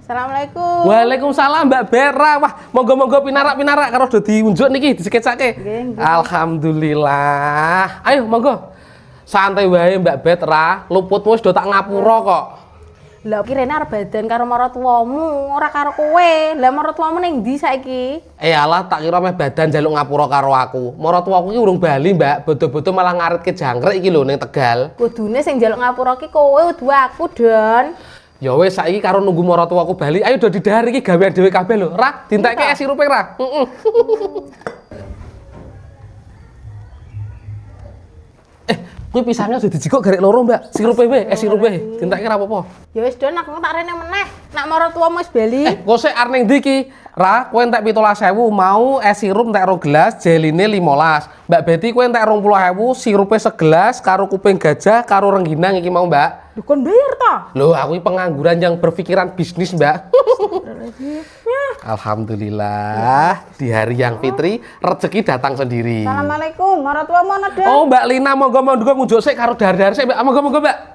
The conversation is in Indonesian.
Assalamualaikum. Waalaikumsalam Mbak Bera. Wah, monggo-monggo pinarak-pinarak karo do diunjuk niki disekecake. Alhamdulillah. Ayo monggo. Santai wae Mbak Betra, luputmu wis do tak ngapura kok. Lah kirene arep badan karo maratuwamu, ora karo kowe. Lah maratuwamu ning ndi saiki? Alah, tak kira meh badan njaluk ngapura karo aku. Maratuwaku iki urung bali, Mbak. Bodo-bodo malah ngarit ke jangkrik iki lho ning Tegal. Kudune sing njaluk ngapura ki kowe udu aku, Don. Ya wis saiki karo nunggu maratuwaku bali. Ayo do didahar iki gawean dhewe kabeh lho. Ra, dintekke es sirupe ra. Kuwi pisangnya sudah dijikok garek loro, Mbak. Sirupe wae, es sirupe. Dintekke ra apa-apa. Ya wis Don, aku tak rene meneh. Nak maratuwamu wis bali. Kok sik arep ning ndi iki? Ra, kowe entek 17.000 mau es sirup entek 2 gelas, jeline 15. Mbak Betty kowe entek 20.000, sirupe segelas karo kuping gajah karo rengginang iki mau, Mbak. Lho kon bayar ta? Loh, aku ini pengangguran yang berpikiran bisnis, Mbak. Alhamdulillah, di hari yang fitri, rezeki datang sendiri. Assalamualaikum, maratuwamu ana, Don. Oh, Mbak Lina, monggo ngunjuk sik karo dahar-dahar sik, Mbak. Monggo, Mbak.